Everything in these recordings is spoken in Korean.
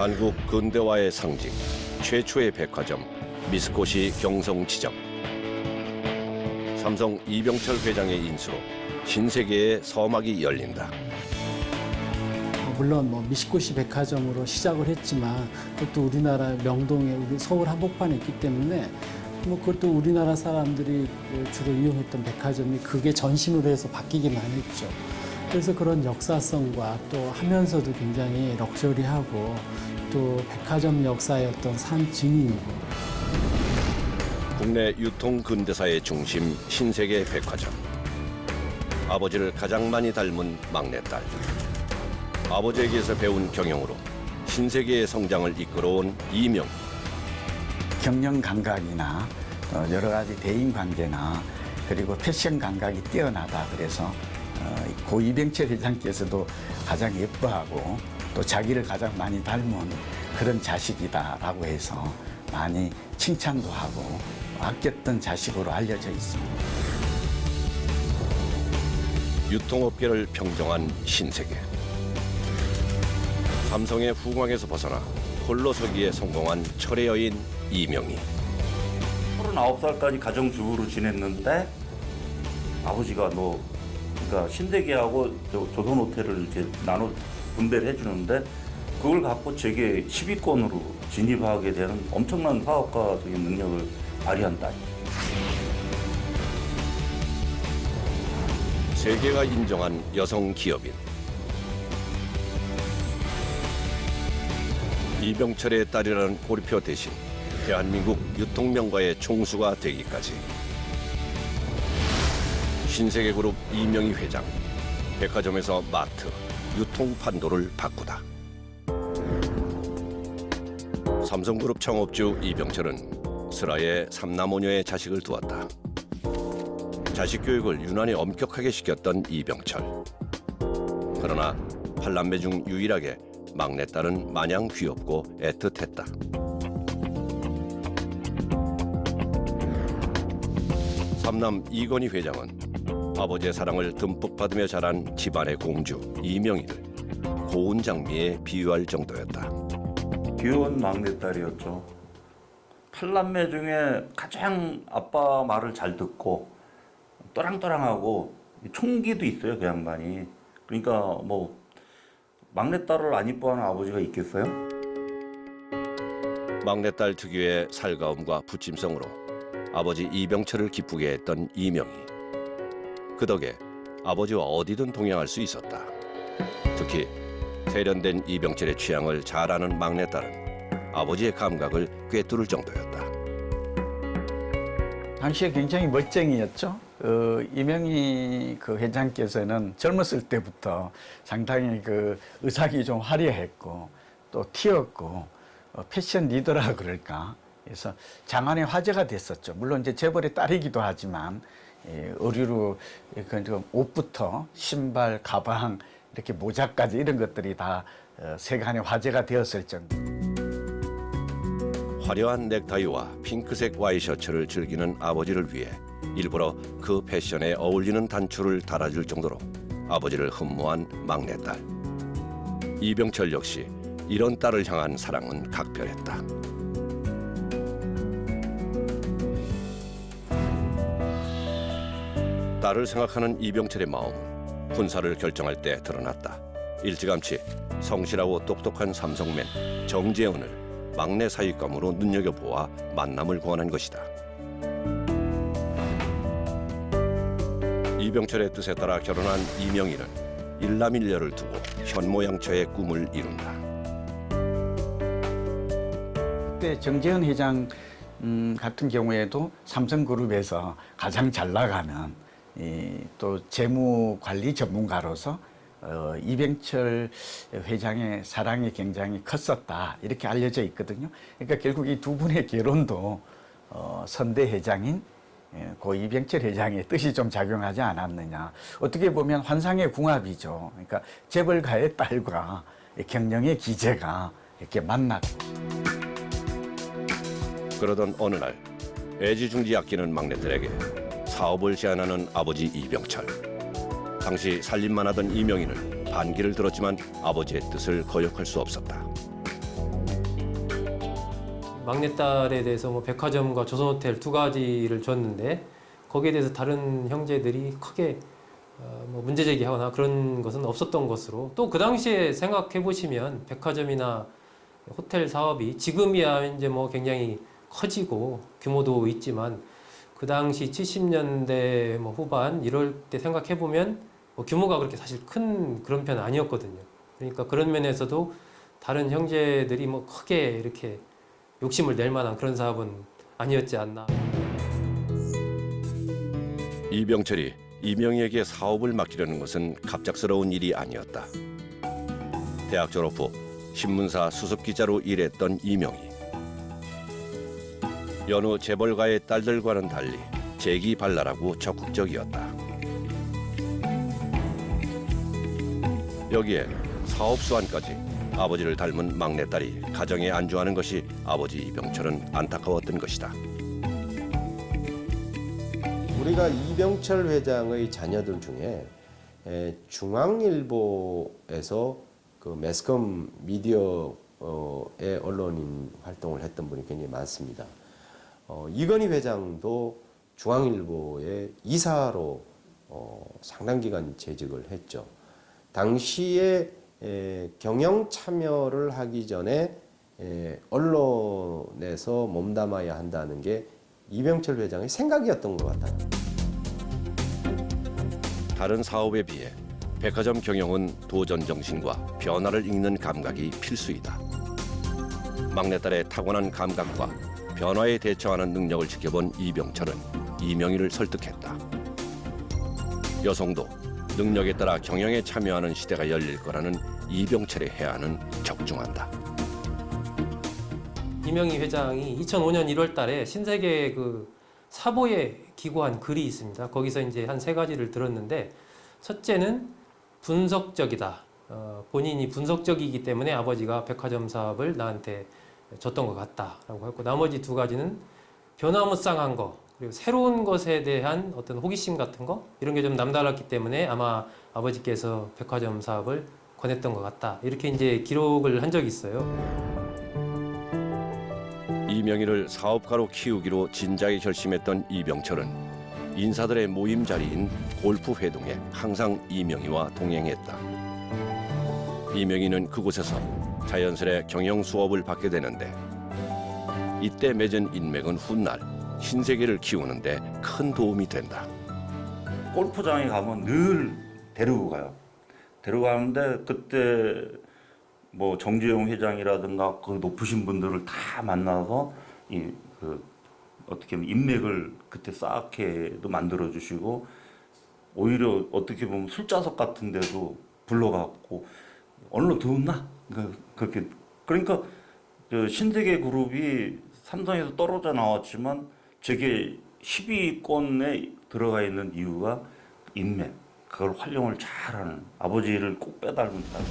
한국 근대화의 상징, 최초의 백화점 미스코시 경성지점. 삼성 이병철 회장의 인수로 신세계의 서막이 열린다. 물론 미시코시 백화점으로 시작을 했지만 그것도 우리나라 명동에 우리 서울 한복판에 있기 때문에 그것도 우리나라 사람들이 주로 이용했던 백화점이 그게 전신으로 해서 바뀌기만 했죠. 그래서 그런 역사성과 또 하면서도 굉장히 럭셔리하고 또 백화점 역사의 어떤 산 증인이고. 국내 유통 근대사의 중심 신세계 백화점. 아버지를 가장 많이 닮은 막내딸. 아버지에게서 배운 경영으로 신세계의 성장을 이끌어온 이명. 경영 감각이나 여러 가지 대인 관계나 그리고 패션 감각이 뛰어나다 그래서 고 이병철 회장께서도 가장 예뻐하고 또 자기를 가장 많이 닮은 그런 자식이다라고 해서 많이 칭찬도 하고 아꼈던 자식으로 알려져 있습니다. 유통업계를 평정한 신세계. 삼성의 후광에서 벗어나 홀로 서기에 성공한 철의 여인 이명희. 39살까지 가정주부로 지냈는데 아버지가 그러니까 신세계하고 조선호텔을 이제 나눠 분배를 해주는데 그걸 갖고 제게 10위권으로 진입하게 되는 엄청난 사업가적인 능력을 발휘한다. 세계가 인정한 여성 기업인. 이병철의 딸이라는 꼬리표 대신 대한민국 유통명가의 총수가 되기까지. 신세계그룹 이명희 회장, 백화점에서 마트, 유통 판도를 바꾸다. 삼성그룹 창업주 이병철은 슬하에 3남 5녀의 자식을 두었다. 자식 교육을 유난히 엄격하게 시켰던 이병철. 그러나 8남매 중 유일하게 막내딸은 마냥 귀엽고 애틋했다. 삼남 이건희 회장은 아버지의 사랑을 듬뿍 받으며 자란 집안의 공주 이명희를 고운 장미에 비유할 정도였다. 귀여운 막내딸이었죠. 8남매 중에 가장 아빠 말을 잘 듣고 또랑또랑하고 총기도 있어요, 그 양반이. 그러니까 막내딸을 안 이뻐하는 아버지가 있겠어요? 막내딸 특유의 살가움과 부침성으로 아버지 이병철을 기쁘게 했던 이명희. 그 덕에 아버지와 어디든 동행할 수 있었다. 특히 세련된 이병철의 취향을 잘 아는 막내딸은 아버지의 감각을 꿰뚫을 정도였다. 당시에 굉장히 멋쟁이였죠. 이명희 회장께서는 젊었을 때부터 상당히 의상이 좀 화려했고 또 튀었고 패션 리더라 그럴까. 그래서 장안의 화제가 됐었죠. 물론 이제 재벌의 딸이기도 하지만 의류로 옷부터 신발, 가방, 이렇게 모자까지 이런 것들이 다 세간의 화제가 되었을 정도. 화려한 넥타이와 핑크색 와이셔츠를 즐기는 아버지를 위해 일부러 그 패션에 어울리는 단추를 달아줄 정도로 아버지를 흠모한 막내딸. 이병철 역시 이런 딸을 향한 사랑은 각별했다. 딸을 생각하는 이병철의 마음은 군사를 결정할 때 드러났다. 일찌감치 성실하고 똑똑한 삼성맨 정재훈을 막내 사윗감으로 눈여겨보아 만남을 권한 것이다. 이병철의 뜻에 따라 결혼한 이명희는 일남일녀를 두고 현모양처의 꿈을 이룬다. 그때 정재훈 회장 같은 경우에도 삼성그룹에서 가장 잘 나가는 또 재무관리 전문가로서 이병철 회장의 사랑이 굉장히 컸었다 이렇게 알려져 있거든요. 그러니까 결국 이 두 분의 결혼도 선대 회장인 고 이병철 회장의 뜻이 좀 작용하지 않았느냐. 어떻게 보면 환상의 궁합이죠. 그러니까 재벌가의 딸과 경영의 기재가 이렇게 만났고. 그러던 어느 날 애지중지 아끼는 막내들에게 사업을 제안하는 아버지 이병철. 당시 살림만 하던 이명희는 반기를 들었지만 아버지의 뜻을 거역할 수 없었다. 막내딸에 대해서 뭐 백화점과 조선호텔 두 가지를 줬는데 거기에 대해서 다른 형제들이 크게 뭐 문제 제기하거나 그런 것은 없었던 것으로, 또 그 당시에 생각해 보시면 백화점이나 호텔 사업이 지금이야 이제 뭐 굉장히 커지고 규모도 있지만 그 당시 70년대 뭐 후반 이럴 때 생각해 보면 뭐 규모가 그렇게 사실 큰 그런 편은 아니었거든요. 그러니까 그런 면에서도 다른 형제들이 뭐 크게 이렇게 욕심을 낼 만한 그런 사업은 아니었지 않나. 이병철이 이명희에게 사업을 맡기려는 것은 갑작스러운 일이 아니었다. 대학 졸업 후 신문사 수습기자로 일했던 이명희. 여느 재벌가의 딸들과는 달리 재기발랄하고 적극적이었다. 여기에 사업 수완까지 아버지를 닮은 막내딸이 가정에 안주하는 것이 아버지 이병철은 안타까웠던 것이다. 우리가 이병철 회장의 자녀들 중에 중앙일보에서 그 매스컴 미디어의 언론인 활동을 했던 분이 굉장히 많습니다. 이건희 회장도 중앙일보의 이사로 상당 기간 재직을 했죠. 당시에 경영 참여를 하기 전에 언론에서 몸담아야 한다는 게 이병철 회장의 생각이었던 것 같아요. 다른 사업에 비해 백화점 경영은 도전 정신과 변화를 읽는 감각이 필수이다. 막내딸의 타고난 감각과 변화에 대처하는 능력을 지켜본 이병철은 이명희를 설득했다. 여성도 능력에 따라 경영에 참여하는 시대가 열릴 거라는 이병철의 해안은 적중한다. 이명희 회장이 2005년 1월 달에 신세계 그 사보에 기고한 글이 있습니다. 거기서 이제 한 세 가지를 들었는데, 첫째는 분석적이다. 본인이 분석적이기 때문에 아버지가 백화점 사업을 나한테 줬던 것 같다라고 했고, 나머지 두 가지는 변화무쌍한 거, 그리고 새로운 것에 대한 어떤 호기심 같은 거, 이런 게 좀 남달랐기 때문에 아마 아버지께서 백화점 사업을 권했던 것 같다. 이렇게 이제 기록을 한 적이 있어요. 이명희를 사업가로 키우기로 진작에 결심했던 이병철은 인사들의 모임 자리인 골프 회동에 항상 이명희와 동행했다. 이명희는 그곳에서 자연스레 경영 수업을 받게 되는데, 이때 맺은 인맥은 훗날 신세계를 키우는데 큰 도움이 된다. 골프장에 가면 늘 데리고 가요. 데리고 가는데 그때 뭐 정재용 회장이라든가 그 높으신 분들을 다 만나서 어떻게 보면 인맥을 그때 쌓게도 만들어 주시고, 오히려 어떻게 보면 술자석 같은 데도 불러갖고 언론 들었나? 그러니까 신세계 그룹이 삼성에서 떨어져 나왔지만 저게 10위권에 들어가 있는 이유가 인맥, 그걸 활용을 잘하는, 아버지를 꼭 빼닮은 사람.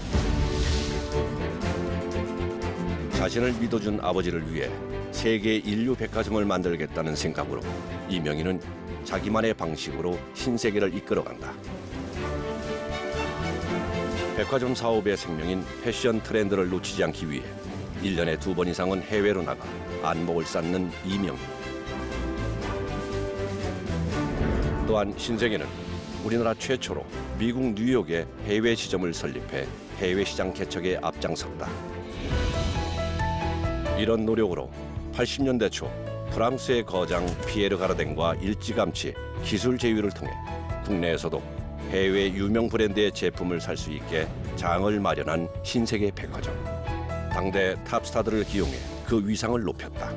자신을 믿어준 아버지를 위해 세계 인류 백화점을 만들겠다는 생각으로 이명희는 자기만의 방식으로 신세계를 이끌어간다. 백화점 사업의 생명인 패션 트렌드를 놓치지 않기 위해 1년에 2번 이상은 해외로 나가 안목을 쌓는 이명희. 또한 신세계는 우리나라 최초로 미국 뉴욕에 해외 지점을 설립해 해외 시장 개척에 앞장섰다. 이런 노력으로 80년대 초 프랑스의 거장 피에르 가르덴과 일찌감치 기술 제휴를 통해 국내에서도 해외 유명 브랜드의 제품을 살 수 있게 장을 마련한 신세계 백화점. 당대 탑스타들을 기용해 그 위상을 높였다.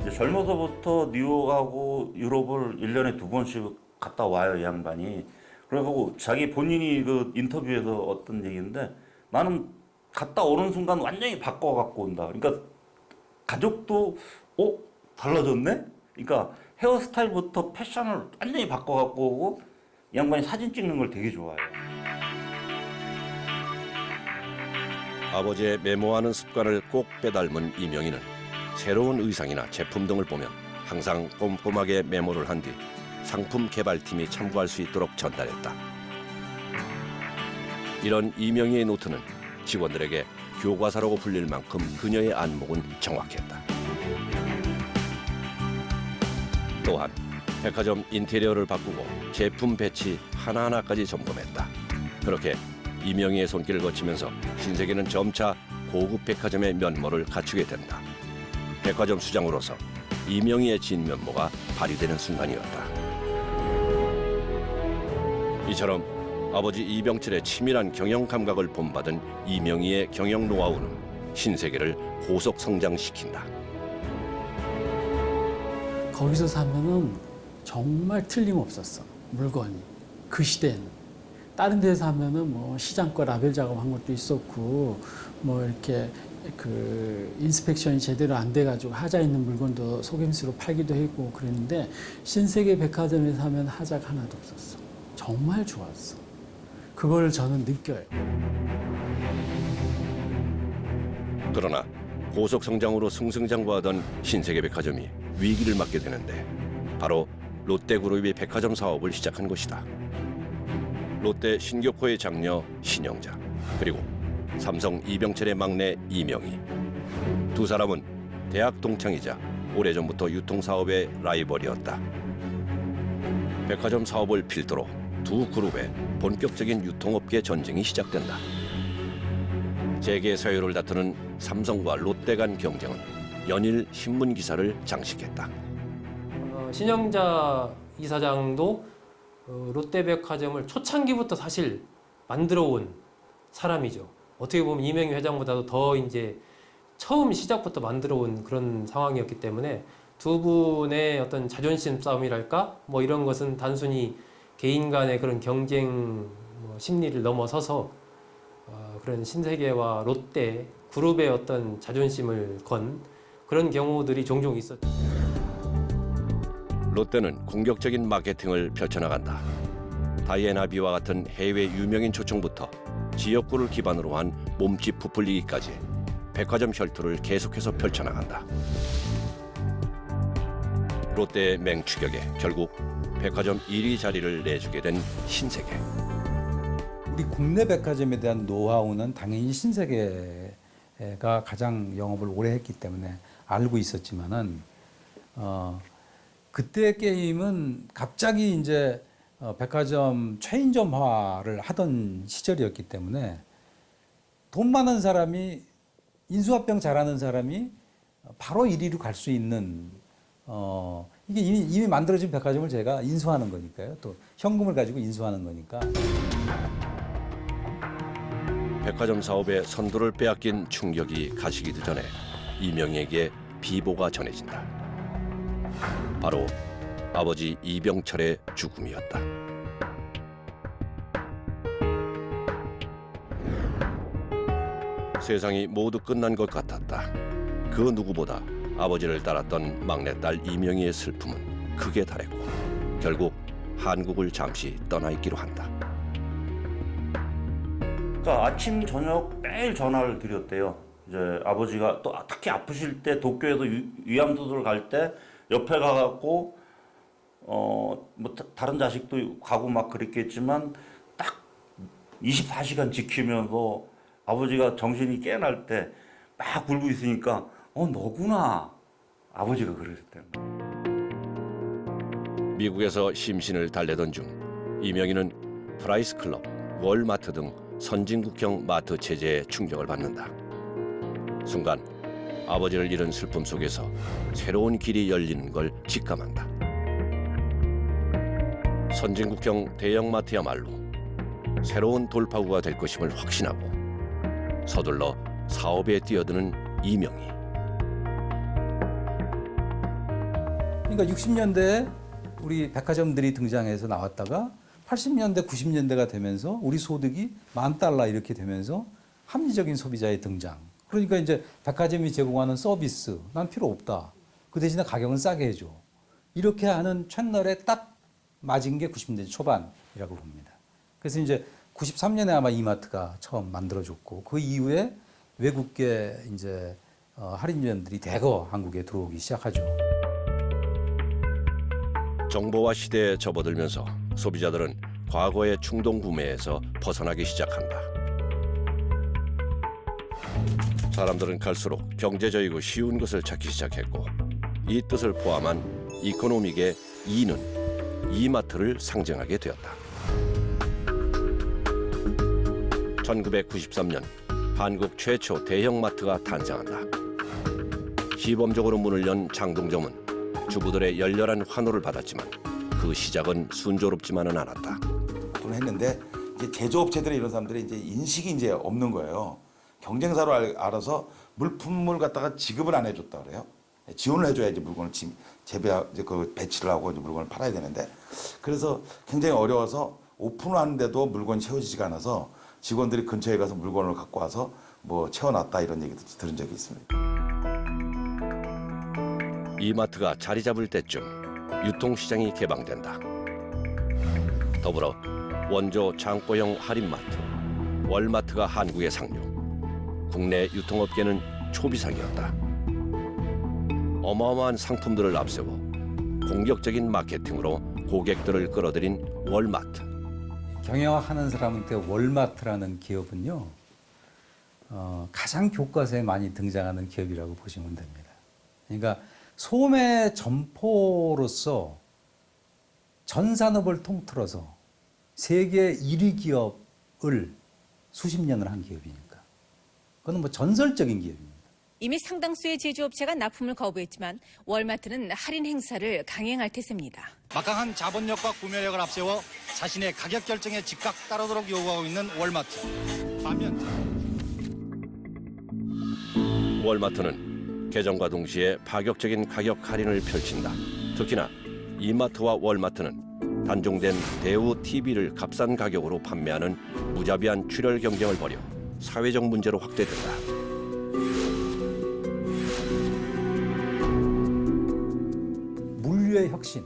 이제 젊어서부터 뉴욕하고 유럽을 1년에 2번씩 갔다 와요, 이 양반이. 그래가지고 자기 본인이 그 인터뷰에서 어떤 얘기인데, 나는 갔다 오는 순간 완전히 바꿔갖고 온다. 그러니까 가족도 달라졌네? 그러니까 헤어스타일부터 패션을 완전히 바꿔갖고 오고, 이 양반이 사진 찍는 걸 되게 좋아해요. 아버지의 메모하는 습관을 꼭 빼닮은 이명희는 새로운 의상이나 제품 등을 보면 항상 꼼꼼하게 메모를 한 뒤 상품 개발팀이 참고할 수 있도록 전달했다. 이런 이명희의 노트는 직원들에게 교과서라고 불릴 만큼 그녀의 안목은 정확했다. 또한 백화점 인테리어를 바꾸고 제품 배치 하나하나까지 점검했다. 그렇게 이명희의 손길을 거치면서 신세계는 점차 고급 백화점의 면모를 갖추게 된다. 백화점 수장으로서 이명희의 진면모가 발휘되는 순간이었다. 이처럼 아버지 이병철의 치밀한 경영 감각을 본받은 이명희의 경영 노하우는 신세계를 고속 성장시킨다. 거기서 사면은 정말 틀림없었어. 물건이. 그 시대에는. 다른 데서 하면은 뭐 시장과 라벨 작업한 것도 있었고 뭐 이렇게 그 인스펙션이 제대로 안 돼가지고 하자 있는 물건도 속임수로 팔기도 했고 그랬는데 신세계 백화점에서 하면 하자가 하나도 없었어. 정말 좋았어. 그걸 저는 느껴요. 그러나 고속 성장으로 승승장구하던 신세계 백화점이 위기를 맞게 되는데 바로 롯데그룹이 백화점 사업을 시작한 것이다. 롯데 신격호의 장녀 신영자 그리고 삼성 이병철의 막내 이명희 두 사람은 대학 동창이자 오래전부터 유통사업의 라이벌이었다. 백화점 사업을 필두로 두 그룹의 본격적인 유통업계 전쟁이 시작된다. 재계 서열을 다투는 삼성과 롯데 간 경쟁은 연일 신문 기사를 장식했다. 신영자 이사장도 롯데백화점을 초창기부터 사실 만들어 온 사람이죠. 어떻게 보면 이명희 회장보다도 더 이제 처음 시작부터 만들어 온 그런 상황이었기 때문에 두 분의 어떤 자존심 싸움이랄까 뭐 이런 것은 단순히 개인 간의 그런 경쟁 심리를 넘어서서 그런 신세계와 롯데 그룹의 어떤 자존심을 건 그런 경우들이 종종 있었죠. 롯데는 공격적인 마케팅을 펼쳐나간다. 다이애나비와 같은 해외 유명인 초청부터 지역구를 기반으로 한 몸집 부풀리기까지 백화점 혈투를 계속해서 펼쳐나간다. 롯데의 맹추격에 결국 백화점 1위 자리를 내주게 된 신세계. 우리 국내 백화점에 대한 노하우는 당연히 신세계가 가장 영업을 오래 했기 때문에 알고 있었지만은 그때 게임은 갑자기 이제 백화점 체인점화를 하던 시절이었기 때문에 돈 많은 사람이 인수합병 잘하는 사람이 바로 1위로 갈 수 있는 이게 이미 만들어진 백화점을 제가 인수하는 거니까요. 또 현금을 가지고 인수하는 거니까. 백화점 사업의 선두를 빼앗긴 충격이 가시기도 전에 이명희에게 비보가 전해진다. 바로 아버지 이병철의 죽음이었다. 세상이 모두 끝난 것 같았다. 그 누구보다 아버지를 따랐던 막내딸 이명희의 슬픔은 극에 달했고 결국 한국을 잠시 떠나 있기로 한다. 그러니까 아침 저녁 매일 전화를 드렸대요. 이제 아버지가 또 특히 아프실 때 도쿄에도 위암수술 갈 때 옆에 가갖고 뭐 다른 자식도 가고 막 그랬겠지만 딱 24시간 지키면서 아버지가 정신이 깨어날 때 막 울고 있으니까 너구나 아버지가 그러셨대요. 미국에서 심신을 달래던 중 이명희는 프라이스 클럽, 월마트 등 선진국형 마트 체제에 충격을 받는다. 순간 아버지를 잃은 슬픔 속에서 새로운 길이 열리는 걸 직감한다. 선진국형 대형마트야말로 새로운 돌파구가 될 것임을 확신하고 서둘러 사업에 뛰어드는 이명희. 그러니까 60년대에 우리 백화점들이 등장해서 나왔다가 80년대, 90년대가 되면서 우리 소득이 $10,000 이렇게 되면서 합리적인 소비자의 등장. 그러니까 이제 백화점이 제공하는 서비스, 난 필요 없다. 그 대신에 가격은 싸게 해줘. 이렇게 하는 채널에 딱 맞은 게 90년대 초반이라고 봅니다. 그래서 이제 93년에 아마 이마트가 처음 만들어졌고 그 이후에 외국계 이제 할인점들이 대거 한국에 들어오기 시작하죠. 정보화 시대에 접어들면서 소비자들은 과거의 충동 구매에서 벗어나기 시작한다. 사람들은 갈수록 경제적이고 쉬운 것을 찾기 시작했고 이 뜻을 포함한 이코노믹의 이는 이마트를 상징하게 되었다. 1993년 한국 최초 대형마트가 탄생한다. 시범적으로 문을 연 장동점은 주부들의 열렬한 환호를 받았지만 그 시작은 순조롭지만은 않았다. 돈을 했는데 이제 제조업체들의 이런 사람들이 이제 인식이 이제 없는 거예요. 경쟁사로 알아서 물품을 갖다가 지급을 안 해줬다 그래요. 지원을 해줘야지 물건을 이제 그 배치를 하고 이제 물건을 팔아야 되는데 그래서 굉장히 어려워서 오픈을 하는데도 물건이 채워지지가 않아서 직원들이 근처에 가서 물건을 갖고 와서 뭐 채워놨다 이런 얘기도 들은 적이 있습니다. 이마트가 자리 잡을 때쯤 유통시장이 개방된다. 더불어 원조 창고형 할인마트, 월마트가 한국에 상륙. 국내 유통업계는 초비상이었다. 어마어마한 상품들을 앞세워 공격적인 마케팅으로 고객들을 끌어들인 월마트. 경영하는 사람한테 월마트라는 기업은요, 가장 교과서에 많이 등장하는 기업이라고 보시면 됩니다. 그러니까 소매 점포로서 전 산업을 통틀어서 세계 1위 기업을 수십 년을 한 기업이니까. 그건 뭐 전설적인 기업입니다. 이미 상당수의 제조업체가 납품을 거부했지만 월마트는 할인 행사를 강행할 태세입니다. 막강한 자본력과 구매력을 앞세워 자신의 가격 결정에 즉각 따르도록 요구하고 있는 월마트. 반면 월마트는 개정과 동시에 파격적인 가격 할인을 펼친다. 특히나 이마트와 월마트는 단종된 대우 TV를 값싼 가격으로 판매하는 무자비한 출혈 경쟁을 벌여 사회적 문제로 확대된다. 물류의 혁신.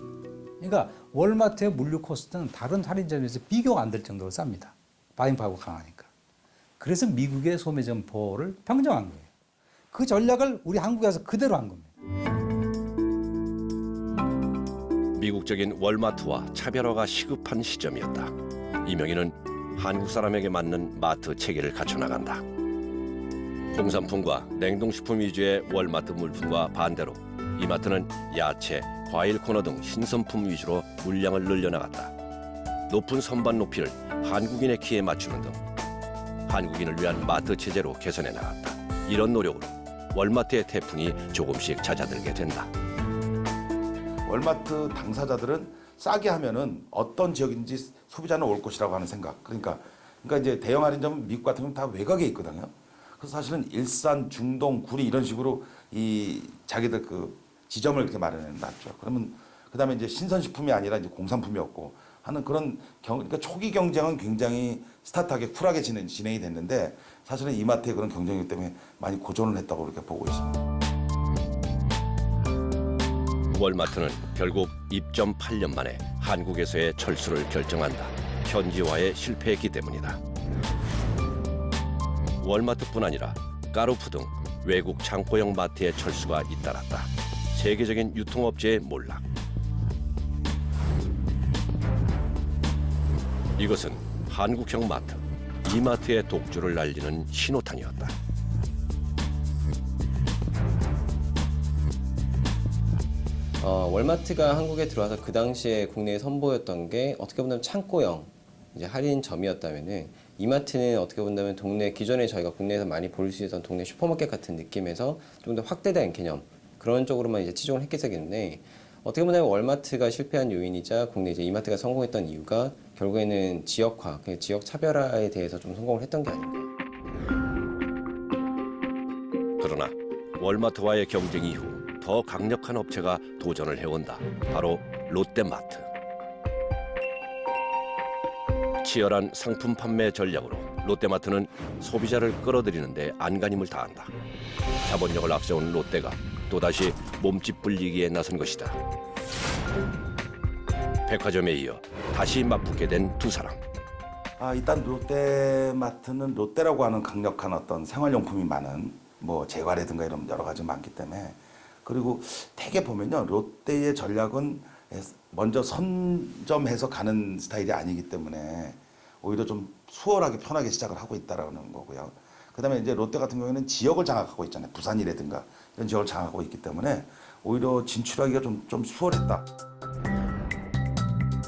그러니까 월마트의 물류 코스트는 다른 할인점에서 비교가 안 될 정도로 쌉니다. 바잉파워가 강하니까. 그래서 미국의 소매 점포를 평정한 거예요. 그 전략을 우리 한국에서 그대로 한 겁니다. 미국적인 월마트와 차별화가 시급한 시점이었다. 이명희는 한국 사람에게 맞는 마트 체계를 갖춰나간다. 공산품과 냉동식품 위주의 월마트 물품과 반대로 이마트는 야채, 과일 코너 등 신선품 위주로 물량을 늘려나갔다. 높은 선반 높이를 한국인의 키에 맞추는 등 한국인을 위한 마트 체제로 개선해 나갔다. 이런 노력으로 월마트의 태풍이 조금씩 잦아들게 된다. 월마트 당사자들은 싸게 하면은 어떤 지역인지 소비자는 올 것이라고 하는 생각. 그러니까 이제 대형 할인점은 미국 같은 경우는 다 외곽에 있거든요. 그래서 사실은 일산, 중동, 구리 이런 식으로 이 자기들 그 지점을 이렇게 마련해 놨죠. 그러면 그다음에 이제 신선식품이 아니라 이제 공산품이었고 하는 그런 그러니까 초기 경쟁은 굉장히 스타트하게 쿨하게 진행이 됐는데 사실은 이마트의 그런 경쟁력 때문에 많이 고전을 했다고 그렇게 보고 있습니다. 월마트는 결국 입점 8년 만에 한국에서의 철수를 결정한다. 현지화에 실패했기 때문이다. 월마트뿐 아니라 까르푸 등 외국 창고형 마트의 철수가 잇따랐다. 세계적인 유통업체의 몰락. 이것은 한국형 마트, 이마트의 독주를 날리는 신호탄이었다. 월마트가 한국에 들어와서 그 당시에 국내에 선보였던 게 어떻게 보면 창고형 이제 할인점이었다면은 이마트는 어떻게 본다면 동네 기존에 저희가 국내에서 많이 볼 수 있었던 동네 슈퍼마켓 같은 느낌에서 좀 더 확대된 개념 그런 쪽으로만 이제 치중을 했기 때문에 어떻게 보면 월마트가 실패한 요인이자 국내 이제 이마트가 성공했던 이유가 결국에는 지역화, 지역 차별화에 대해서 좀 성공을 했던 게 아닌가. 그러나 월마트와의 경쟁 이후 더 강력한 업체가 도전을 해온다. 바로 롯데마트. 치열한 상품 판매 전략으로 롯데마트는 소비자를 끌어들이는 데 안간힘을 다한다. 자본력을 앞세운 롯데가 또다시 몸집 불리기에 나선 것이다. 백화점에 이어 다시 맞붙게 된 두 사람. 일단 롯데마트는 롯데라고 하는 강력한 어떤 생활용품이 많은 뭐 제과라든가 이런 여러 가지 많기 때문에 그리고 대개 보면요 롯데의 전략은 먼저 선점해서 가는 스타일이 아니기 때문에 오히려 좀 수월하게 편하게 시작을 하고 있다라는 거고요. 그다음에 이제 롯데 같은 경우에는 지역을 장악하고 있잖아요. 부산이라든가 이런 지역을 장악하고 있기 때문에 오히려 진출하기가 좀 수월했다.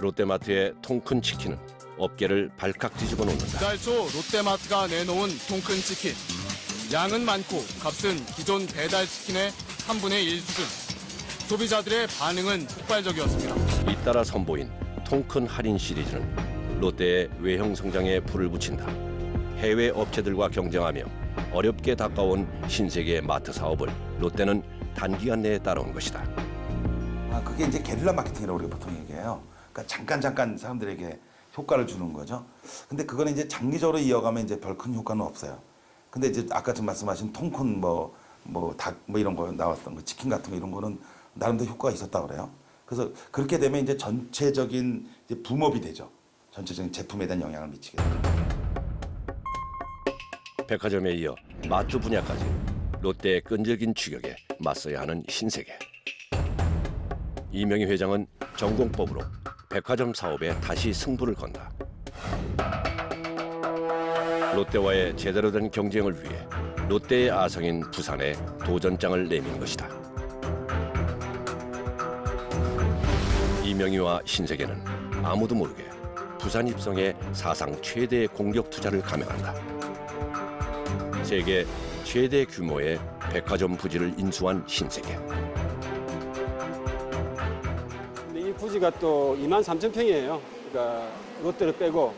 롯데마트의 통큰 치킨은 업계를 발칵 뒤집어 놓는다. 배달소 롯데마트가 내놓은 통큰 치킨. 양은 많고 값은 기존 배달 치킨의 3분의 1 수준. 소비자들의 반응은 폭발적이었습니다. 잇따라 선보인 통큰 할인 시리즈는 롯데의 외형 성장에 불을 붙인다. 해외 업체들과 경쟁하며 어렵게 다가온 신세계 마트 사업을 롯데는 단기간 내에 따라온 것이다. 그게 이제 게릴라 마케팅이라고 우리가 보통 얘기해요. 그러니까 잠깐 사람들에게 효과를 주는 거죠. 근데 그거는 이제 장기적으로 이어가면 이제 별 큰 효과는 없어요. 근데 이제 아까 좀 말씀하신 통큰 닭 이런 거 나왔던 거 치킨 같은 거 이런 거는 나름대로 효과가 있었다 그래요. 그래서 그렇게 되면 이제 전체적인 이제 붐업이 되죠. 전체적인 제품에 대한 영향을 미치게 됩니다. 백화점에 이어 마트 분야까지 롯데의 끈질긴 추격에 맞서야 하는 신세계. 이명희 회장은 전공법으로 백화점 사업에 다시 승부를 건다. 롯데와의 제대로 된 경쟁을 위해 롯데의 아성인 부산에 도전장을 내민 것이다. 이명희와 신세계는 아무도 모르게 부산 입성에 사상 최대의 공격 투자를 감행한다. 세계 최대 규모의 백화점 부지를 인수한 신세계. 근데 이 부지가 또 23,000평이에요. 그러니까 롯데를 빼고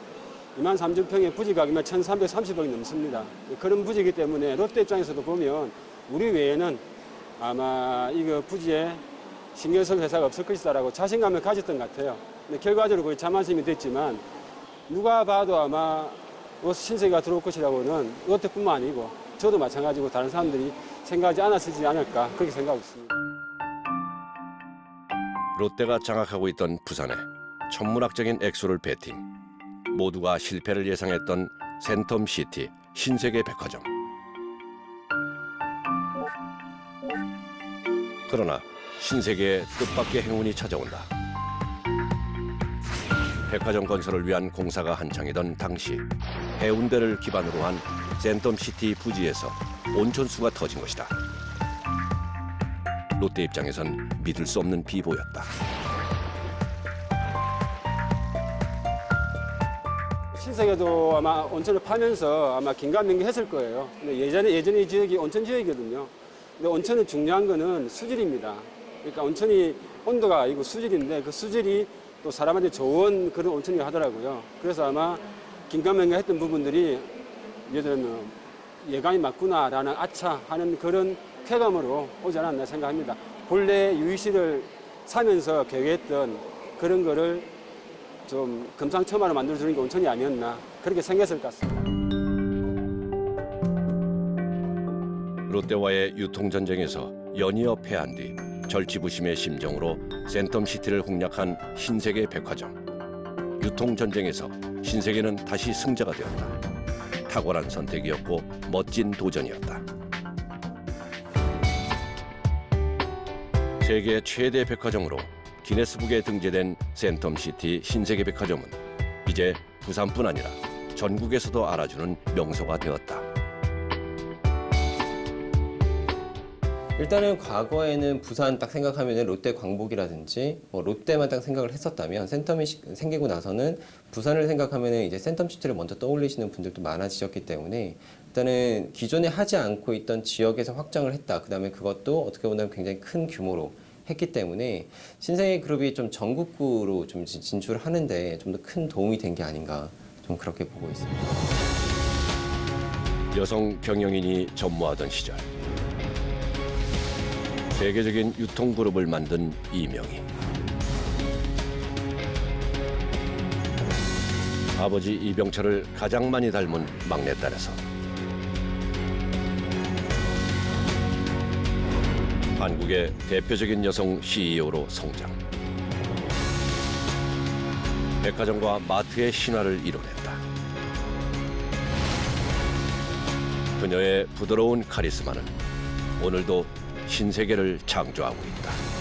23,000평의 부지 가격이 1,330억이 넘습니다. 그런 부지이기 때문에 롯데 입장에서도 보면 우리 외에는 아마 이거 부지에 신경 쓸 회사가 없을 것이다라고 자신감을 가졌던 것 같아요. 근데 결과적으로 거의 자만심이 됐지만 누가 봐도 아마 신세계가 들어올 것이라고는 롯데뿐만 아니고 저도 마찬가지고 다른 사람들이 생각하지 않았지 않을까 그렇게 생각하고 있습니다. 롯데가 장악하고 있던 부산에 천문학적인 액수를 베팅. 모두가 실패를 예상했던 센텀시티 신세계 백화점. 그러나 신세계의 뜻밖의 행운이 찾아온다. 백화점 건설을 위한 공사가 한창이던 당시 해운대를 기반으로 한 센텀시티 부지에서 온천수가 터진 것이다. 롯데 입장에선 믿을 수 없는 비보였다. 신세계도 아마 온천을 파면서 아마 긴가민가했을 거예요. 근데 예전에 이 지역이 온천 지역이거든요. 근데 온천은 중요한 거는 수질입니다. 그러니까 온천이 온도가 아니고 수질인데 그 수질이 또 사람한테 좋은 그런 온천이 하더라고요. 그래서 아마 긴가민가했던 부분들이 얘들은 예감이 맞구나라는 아차 하는 그런 쾌감으로 오지 않았나 생각합니다. 본래 유이시를 사면서 계획했던 그런 거를 좀 금상첨화로 만들어주는 게 온천이 아니었나 그렇게 생겼을 것 같습니다. 롯데와의 유통전쟁에서 연이어 패한 뒤 절치부심의 심정으로 센텀시티를 공략한 신세계 백화점. 유통전쟁에서 신세계는 다시 승자가 되었다. 탁월한 선택이었고 멋진 도전이었다. 세계 최대 백화점으로 기네스북에 등재된 센텀시티 신세계 백화점은 이제 부산뿐 아니라 전국에서도 알아주는 명소가 되었다. 일단은 과거에는 부산 딱 생각하면 롯데 광복이라든지 롯데만 딱 생각을 했었다면 센텀이 생기고 나서는 부산을 생각하면 이제 센텀시티를 먼저 떠올리시는 분들도 많아지셨기 때문에 일단은 기존에 하지 않고 있던 지역에서 확장을 했다. 그다음에 그것도 어떻게 보면 굉장히 큰 규모로 했기 때문에 신세계 그룹이 좀 전국구로 좀 진출을 하는데 좀 더 큰 도움이 된 게 아닌가 좀 그렇게 보고 있습니다. 여성 경영인이 전무하던 시절 세계적인 유통그룹을 만든 이명희. 아버지 이병철을 가장 많이 닮은 막내딸에서 한국의 대표적인 여성 CEO로 성장. 백화점과 마트의 신화를 이뤄냈다. 그녀의 부드러운 카리스마는 오늘도 신세계를 창조하고 있다.